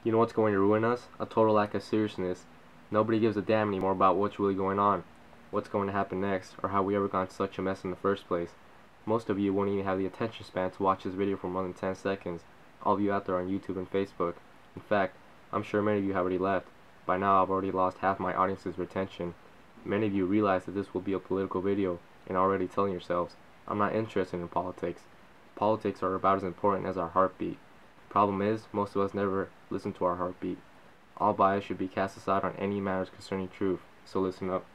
You know what's going to ruin us? A total lack of seriousness. Nobody gives a damn anymore about what's really going on, what's going to happen next, or how we ever got in such a mess in the first place. Most of you won't even have the attention span to watch this video for more than 10 seconds. All of you out there on YouTube and Facebook. In fact, I'm sure many of you have already left. By now I've already lost half my audience's retention. Many of you realize that this will be a political video and are already telling yourselves, I'm not interested in politics. Politics are about as important as our heartbeat. Problem is, most of us never listen to our heartbeat. All bias should be cast aside on any matters concerning truth, so listen up.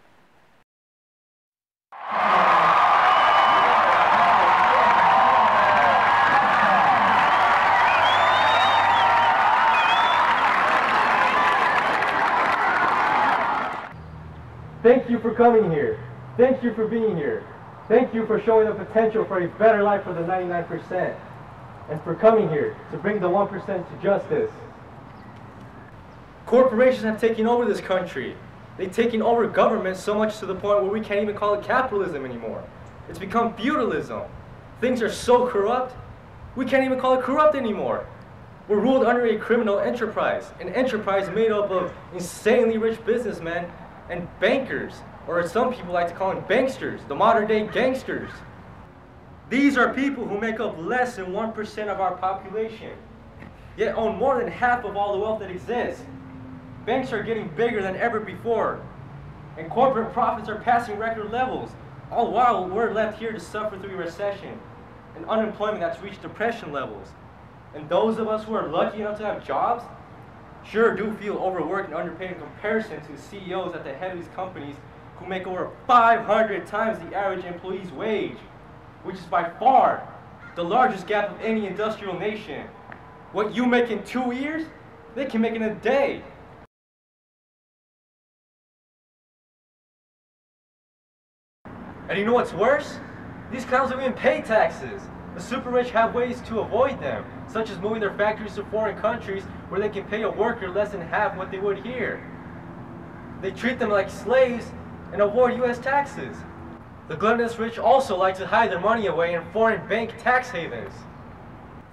Thank you for coming here. Thank you for being here. Thank you for showing the potential for a better life for the 99%. And for coming here to bring the 1% to justice. Corporations have taken over this country. They've taken over government so much to the point where we can't even call it capitalism anymore. It's become feudalism. Things are so corrupt, we can't even call it corrupt anymore. We're ruled under a criminal enterprise, an enterprise made up of insanely rich businessmen and bankers, or as some people like to call them, banksters, the modern day gangsters. These are people who make up less than 1% of our population, yet own more than half of all the wealth that exists. Banks are getting bigger than ever before, and corporate profits are passing record levels, all while we're left here to suffer through a recession and unemployment that's reached depression levels. And those of us who are lucky enough to have jobs sure do feel overworked and underpaid in comparison to the CEOs at the head of these companies who make over 500 times the average employee's wage, which is by far the largest gap of any industrial nation. What you make in 2 years, they can make in a day. And you know what's worse? These clowns don't even pay taxes. The super rich have ways to avoid them, such as moving their factories to foreign countries where they can pay a worker less than half what they would here. They treat them like slaves and avoid U.S. taxes. The gluttonous rich also like to hide their money away in foreign bank tax havens.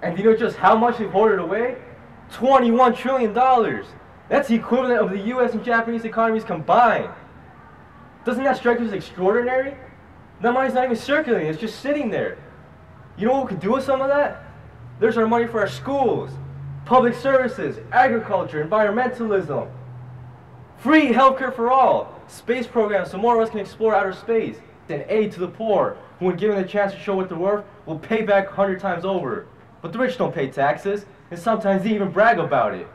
And do you know just how much they've hoarded away? $21 trillion. That's the equivalent of the U.S. and Japanese economies combined. Doesn't that strike you as extraordinary? That money's not even circulating, it's just sitting there. You know what we could do with some of that? There's our money for our schools, public services, agriculture, environmentalism, free healthcare for all, space programs so more of us can explore outer space, and aid to the poor, who when given the chance to show what they're worth, will pay back 100 times over. But the rich don't pay taxes, and sometimes they even brag about it.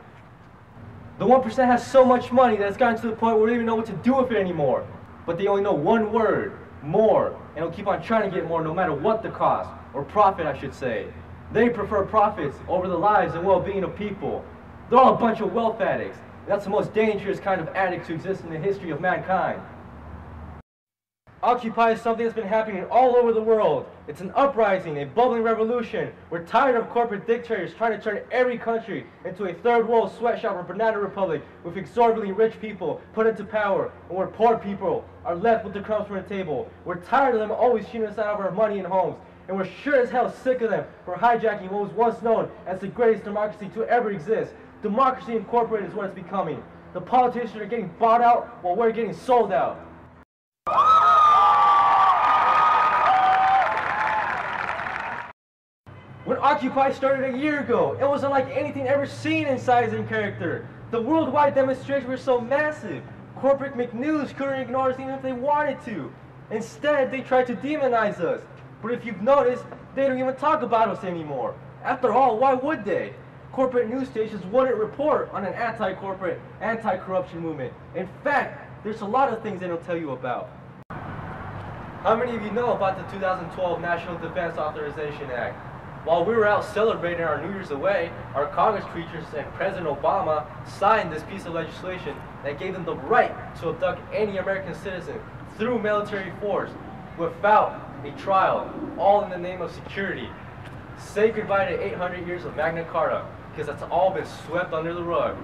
The 1% has so much money that it's gotten to the point where they don't even know what to do with it anymore. But they only know one word, more, and they'll keep on trying to get more no matter what the cost, or profit I should say. They prefer profits over the lives and well-being of people. They're all a bunch of wealth addicts. That's the most dangerous kind of addict to exist in the history of mankind. Occupy is something that's been happening all over the world. It's an uprising, a bubbling revolution. We're tired of corporate dictators trying to turn every country into a third world sweatshop or banana republic with exorbitantly rich people put into power, and where poor people are left with the crumbs from the table. We're tired of them always cheating us out of our money and homes. And we're sure as hell sick of them for hijacking what was once known as the greatest democracy to ever exist. Democracy Incorporated is what it's becoming. The politicians are getting bought out while we're getting sold out. When Occupy started a year ago, it wasn't like anything ever seen in size and character. The worldwide demonstrations were so massive, corporate McNews couldn't ignore us even if they wanted to. Instead, they tried to demonize us. But if you've noticed, they don't even talk about us anymore. After all, why would they? Corporate news stations wouldn't report on an anti-corporate, anti-corruption movement. In fact, there's a lot of things they don't tell you about. How many of you know about the 2012 National Defense Authorization Act? While we were out celebrating our New Year's away, our Congress creatures and President Obama signed this piece of legislation that gave them the right to abduct any American citizen through military force without a trial, all in the name of security. Say goodbye to 800 years of Magna Carta, because that's all been swept under the rug.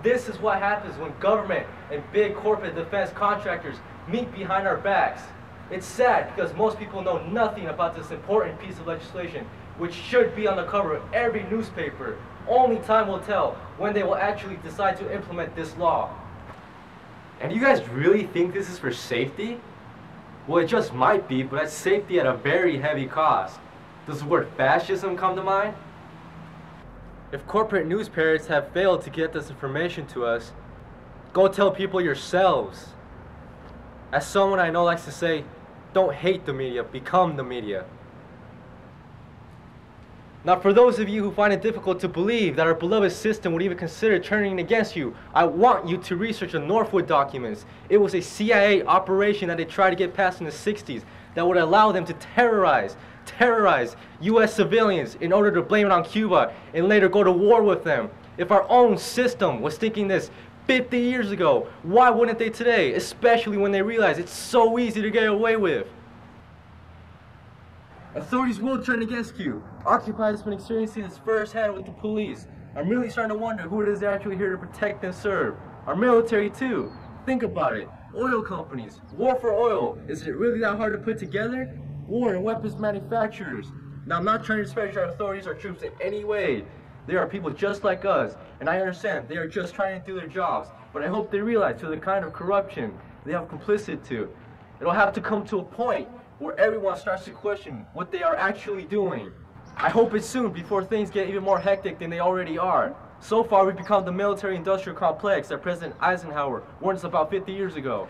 This is what happens when government and big corporate defense contractors meet behind our backs. It's sad because most people know nothing about this important piece of legislation, which should be on the cover of every newspaper. Only time will tell when they will actually decide to implement this law. And you guys really think this is for safety? Well, it just might be, but that's safety at a very heavy cost. Does the word fascism come to mind? If corporate news parrots have failed to get this information to us, go tell people yourselves. As someone I know likes to say, don't hate the media, become the media. Now, for those of you who find it difficult to believe that our beloved system would even consider turning against you, I want you to research the Northwood documents. It was a CIA operation that they tried to get passed in the 60s that would allow them to terrorize U.S. civilians in order to blame it on Cuba and later go to war with them. If our own system was thinking this 50 years ago, why wouldn't they today? Especially when they realize it's so easy to get away with. Authorities will turn against you. Occupy has been experiencing this firsthand with the police. I'm really starting to wonder who it is actually here to protect and serve. Our military too. Think about it. Oil companies, war for oil. Is it really that hard to put together? War and weapons manufacturers. Now, I'm not trying to disparage our authorities or troops in any way. They are people just like us, and I understand they are just trying to do their jobs. But I hope they realize to the kind of corruption they have complicit to. It'll have to come to a point where everyone starts to question what they are actually doing. I hope it's soon before things get even more hectic than they already are. So far, we've become the military-industrial complex that President Eisenhower warned us about 50 years ago.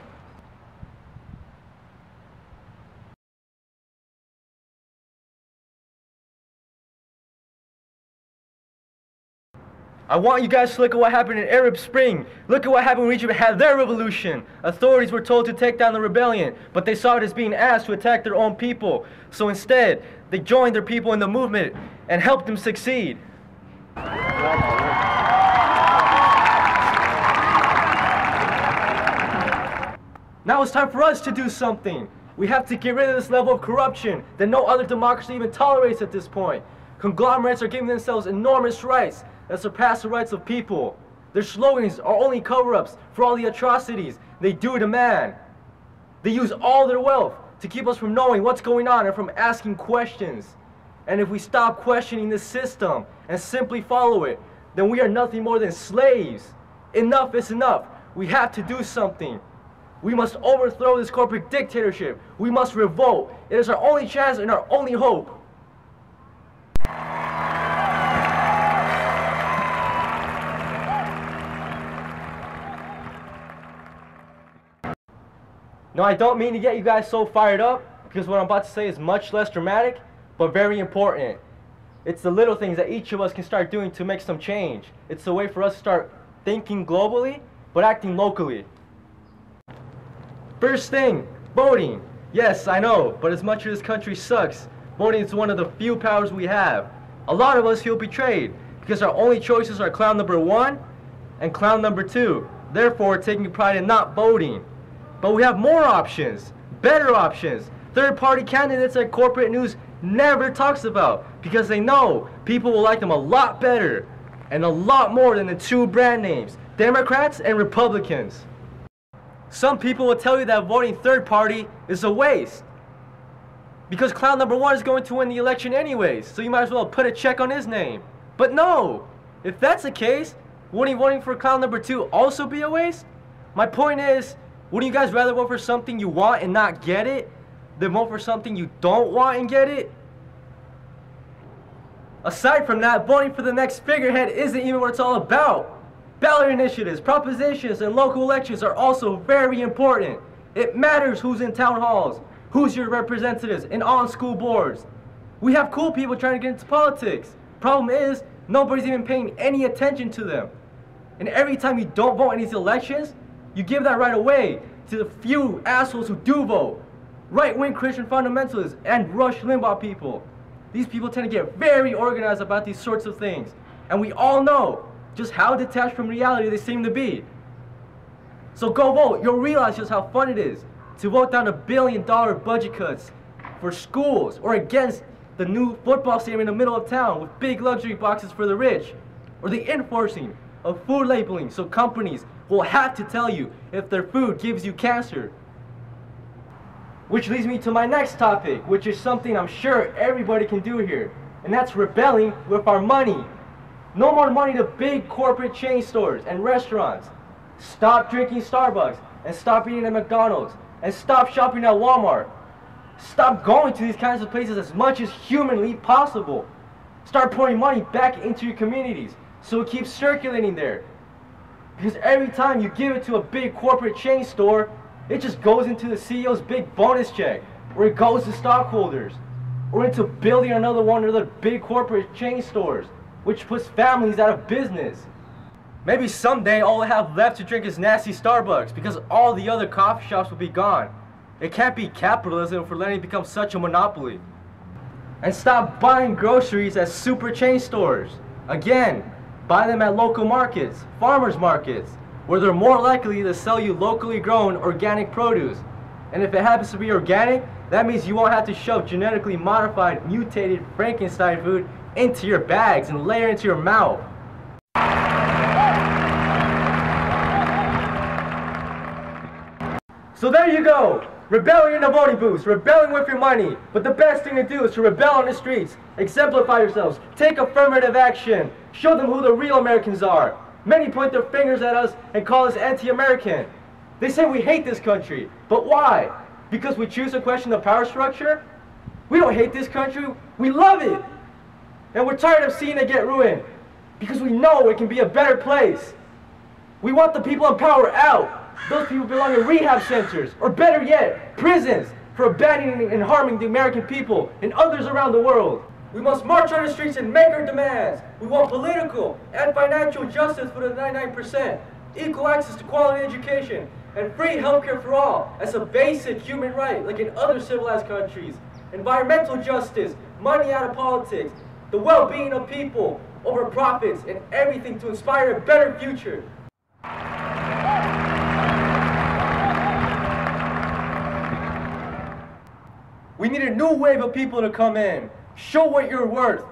I want you guys to look at what happened in Arab Spring. Look at what happened when Egypt had their revolution. Authorities were told to take down the rebellion, but they saw it as being asked to attack their own people. So instead, they joined their people in the movement and helped them succeed. Now it's time for us to do something. We have to get rid of this level of corruption that no other democracy even tolerates at this point. Conglomerates are giving themselves enormous rights that surpass the rights of people. Their slogans are only cover-ups for all the atrocities they do to man. They use all their wealth to keep us from knowing what's going on and from asking questions. And if we stop questioning this system and simply follow it, then we are nothing more than slaves. Enough is enough. We have to do something. We must overthrow this corporate dictatorship. We must revolt. It is our only chance and our only hope. No, I don't mean to get you guys so fired up, because what I'm about to say is much less dramatic, but very important. It's the little things that each of us can start doing to make some change. It's a way for us to start thinking globally, but acting locally. First thing, voting. Yes, I know, but as much as this country sucks, voting is one of the few powers we have. A lot of us feel betrayed, because our only choices are clown number 1 and clown number 2. Therefore, we're taking pride in not voting. But we have more options, better options, third-party candidates that corporate news never talks about because they know people will like them a lot better and a lot more than the 2 brand names, Democrats and Republicans. Some people will tell you that voting third party is a waste because clown number 1 is going to win the election anyways, so you might as well put a check on his name. But no, if that's the case, wouldn't voting for clown number 2 also be a waste? My point is, wouldn't you guys rather vote for something you want and not get it than vote for something you don't want and get it? Aside from that, voting for the next figurehead isn't even what it's all about. Ballot initiatives, propositions, and local elections are also very important. It matters who's in town halls, who's your representatives, and on school boards. We have cool people trying to get into politics. Problem is, nobody's even paying any attention to them. And every time you don't vote in these elections, you give that right away to the few assholes who do vote. Right-wing Christian fundamentalists and Rush Limbaugh people. These people tend to get very organized about these sorts of things. And we all know just how detached from reality they seem to be. So go vote. You'll realize just how fun it is to vote down $1 billion budget cuts for schools or against the new football stadium in the middle of town with big luxury boxes for the rich, or the enforcing of food labeling so companies will have to tell you if their food gives you cancer. Which leads me to my next topic, which is something I'm sure everybody can do here. and that's rebelling with our money. No more money to big corporate chain stores and restaurants. Stop drinking Starbucks and stop eating at McDonald's and stop shopping at Walmart. Stop going to these kinds of places as much as humanly possible. Start pouring money back into your communities so it keeps circulating there. Because every time you give it to a big corporate chain store, it just goes into the CEO's big bonus check, or it goes to stockholders, or into building another one of the big corporate chain stores, which puts families out of business. Maybe someday all I have left to drink is nasty Starbucks because all the other coffee shops will be gone. It can't be capitalism for letting it become such a monopoly. And stop buying groceries at super chain stores. Again, buy them at local markets, farmers markets, where they're more likely to sell you locally grown organic produce. And if it happens to be organic, that means you won't have to shove genetically modified, mutated Frankenstein food into your bags and layer into your mouth. So there you go. Rebelling in the voting booths, rebelling with your money. But the best thing to do is to rebel on the streets. Exemplify yourselves. Take affirmative action. Show them who the real Americans are. Many point their fingers at us and call us anti-American. They say we hate this country. But why? Because we choose to question the power structure? We don't hate this country. We love it. And we're tired of seeing it get ruined. Because we know it can be a better place. We want the people in power out. Those people belong in rehab centers, or better yet, prisons, for abandoning and harming the American people and others around the world. We must march on the streets and make our demands. We want political and financial justice for the 99%, equal access to quality education, and free healthcare for all as a basic human right like in other civilized countries. Environmental justice, money out of politics, the well-being of people over profits, and everything to inspire a better future. We need a new wave of people to come in. Show what you're worth.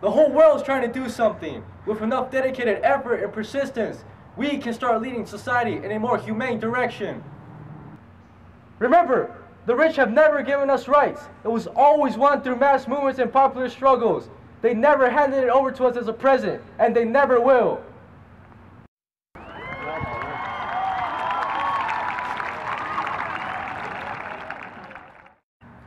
The whole world is trying to do something. With enough dedicated effort and persistence, we can start leading society in a more humane direction. Remember, the rich have never given us rights. It was always won through mass movements and popular struggles. They never handed it over to us as a present, and they never will.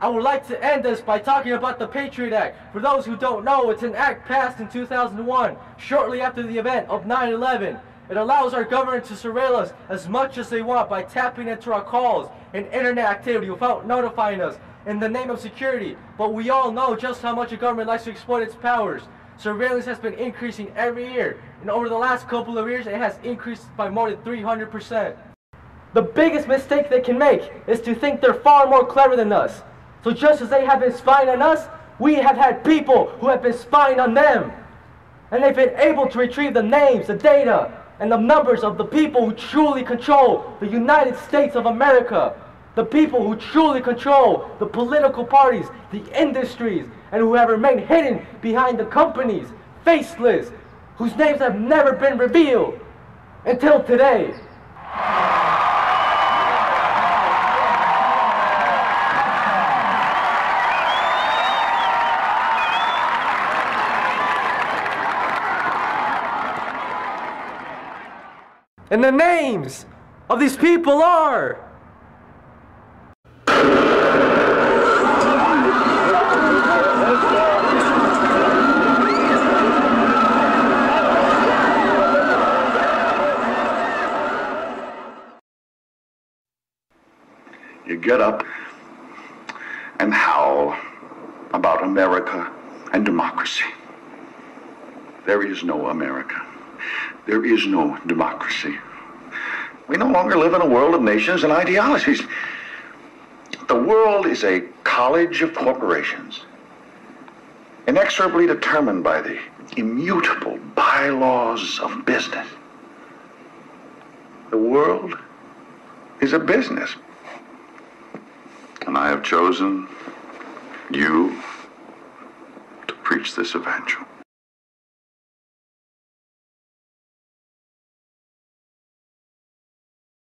I would like to end this by talking about the Patriot Act. For those who don't know, it's an act passed in 2001, shortly after the event of 9/11. It allows our government to surveil us as much as they want by tapping into our calls and internet activity without notifying us in the name of security. But we all know just how much the government likes to exploit its powers. Surveillance has been increasing every year, and over the last couple of years it has increased by more than 300%. The biggest mistake they can make is to think they're far more clever than us. So just as they have been spying on us, we have had people who have been spying on them. And they've been able to retrieve the names, the data, and the numbers of the people who truly control the United States of America. The people who truly control the political parties, the industries, and who have remained hidden behind the companies, faceless, whose names have never been revealed until today. And the names of these people are... You get up and howl about America and democracy. There is no America. There is no democracy. We no longer live in a world of nations and ideologies. The world is a college of corporations, inexorably determined by the immutable bylaws of business. The world is a business. And I have chosen you to preach this evangel.